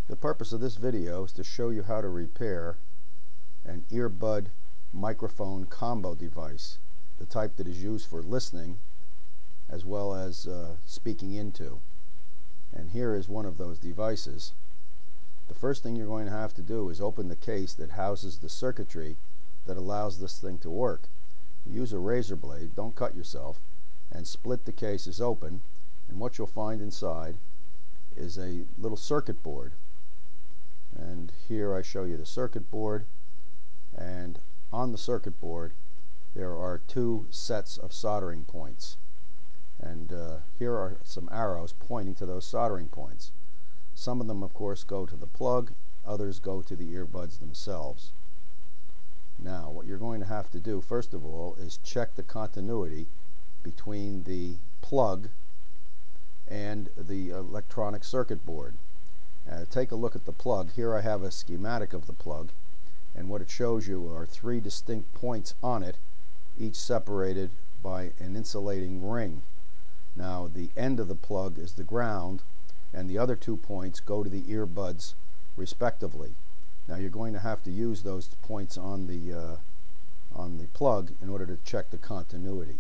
The purpose of this video is to show you how to repair an earbud microphone combo device, the type that is used for listening as well as speaking into. And here is one of those devices. The first thing you're going to have to do is open the case that houses the circuitry that allows this thing to work. Use a razor blade, don't cut yourself, and split the cases open, and what you'll find inside is a little circuit board. And here I show you the circuit board, and on the circuit board there are two sets of soldering points, and here are some arrows pointing to those soldering points. Some of them of course go to the plug, others go to the earbuds themselves. Now what you're going to have to do first of all is check the continuity between the plug and the electronic circuit board. Take a look at the plug. Here I have a schematic of the plug, and what it shows you are three distinct points on it, each separated by an insulating ring. Now the end of the plug is the ground, and the other 2 points go to the earbuds respectively. Now you're going to have to use those points on the plug in order to check the continuity.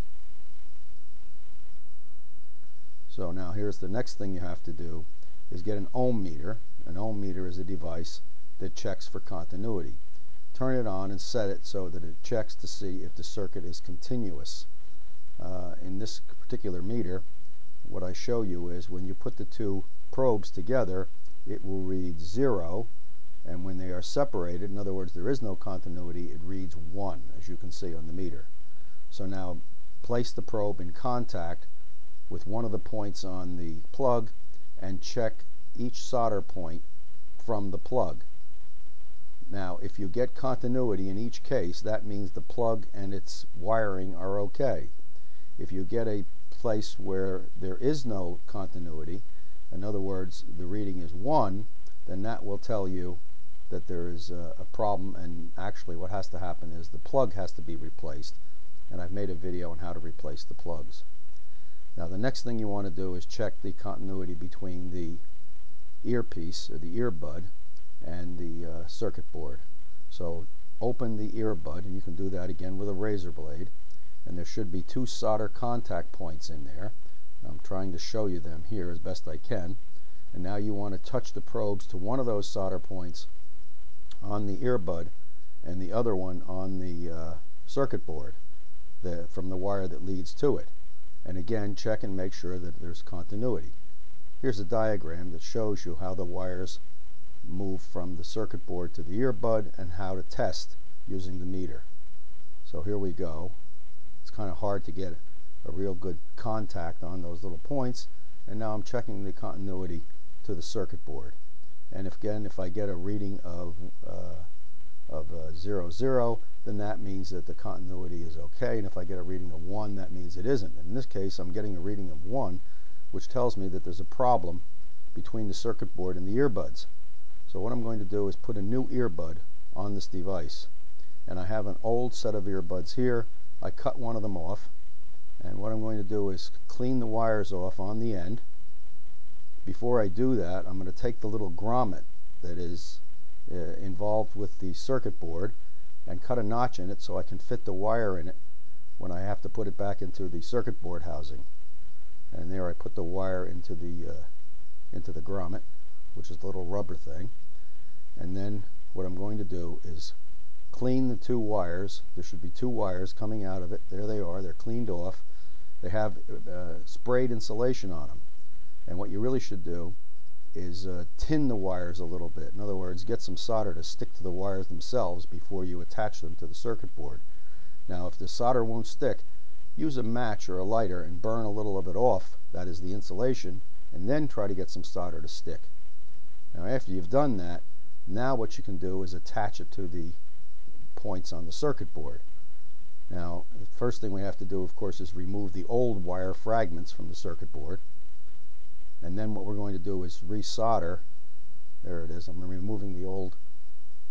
So now here's the next thing you have to do is get an ohm meter. An ohm meter is a device that checks for continuity. Turn it on and set it so that it checks to see if the circuit is continuous. In this particular meter, what I show you is when you put the two probes together, it will read 0, and when they are separated, in other words there is no continuity, it reads 1, as you can see on the meter. So now place the probe in contact with one of the points on the plug and check each solder point from the plug. Now if you get continuity in each case, that means the plug and its wiring are okay. If you get a place where there is no continuity, in other words the reading is 1, then that will tell you that there is a problem, and actually what has to happen is the plug has to be replaced, and I've made a video on how to replace the plugs. Now the next thing you want to do is check the continuity between the earpiece or the earbud and the circuit board. So open the earbud, and you can do that again with a razor blade, and there should be 2 solder contact points in there. I'm trying to show you them here as best I can, and now you want to touch the probes to one of those solder points on the earbud and the other one on the circuit board from the wire that leads to it. And again, check and make sure that there's continuity. Here's a diagram that shows you how the wires move from the circuit board to the earbud and how to test using the meter. So here we go. It's kind of hard to get a real good contact on those little points, and now I'm checking the continuity to the circuit board. And if I get a reading of 0, 0, then that means that the continuity is okay, and if I get a reading of 1, that means it isn't. In this case I'm getting a reading of 1, which tells me that there's a problem between the circuit board and the earbuds. So what I'm going to do is put a new earbud on this device, and I have an old set of earbuds here. I cut one of them off, and what I'm going to do is clean the wires off on the end. Before I do that, I'm going to take the little grommet that is involved with the circuit board and cut a notch in it so I can fit the wire in it when I have to put it back into the circuit board housing. And there I put the wire into the grommet, which is the little rubber thing. And then what I'm going to do is clean the 2 wires. There should be 2 wires coming out of it. There they are. They're cleaned off. They have sprayed insulation on them. And what you really should do is tin the wires a little bit. In other words, get some solder to stick to the wires themselves before you attach them to the circuit board. Now if the solder won't stick, use a match or a lighter and burn a little of it off, that is the insulation, and then try to get some solder to stick. Now after you've done that, now what you can do is attach it to the points on the circuit board. Now the first thing we have to do of course is remove the old wire fragments from the circuit board, and then what we're going to do is resolder. There it is. I'm removing the old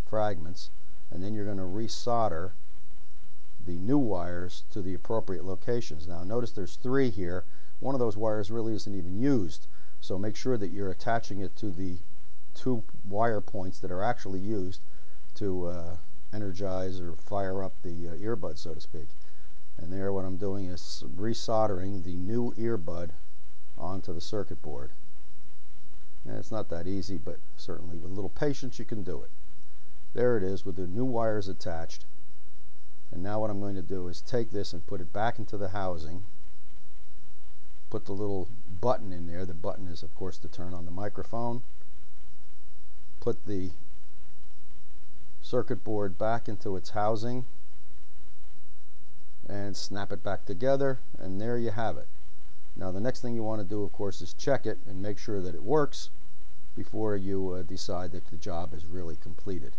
fragments, and then you're going to resolder the new wires to the appropriate locations. Now notice there's 3 here. One of those wires really isn't even used, so make sure that you're attaching it to the two wire points that are actually used to energize or fire up the earbud, so to speak. And there what I'm doing is resoldering the new earbud onto the circuit board. And it's not that easy, but certainly with a little patience you can do it. There it is with the new wires attached. And now what I'm going to do is take this and put it back into the housing. Put the little button in there. The button is, of course, to turn on the microphone. Put the circuit board back into its housing and snap it back together, and there you have it. Now the next thing you want to do, of course, is check it and make sure that it works before you decide that the job is really completed.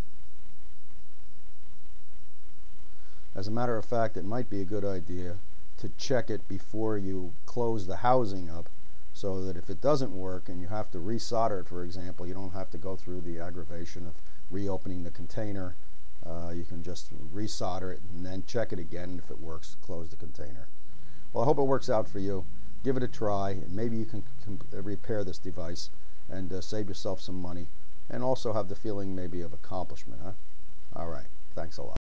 As a matter of fact, it might be a good idea to check it before you close the housing up, so that if it doesn't work and you have to resolder it, for example, you don't have to go through the aggravation of reopening the container. You can just resolder it and then check it again, and if it works, close the container. Well, I hope it works out for you. Give it a try, and maybe you can repair this device and save yourself some money, and also have the feeling maybe of accomplishment, huh? All right, thanks a lot.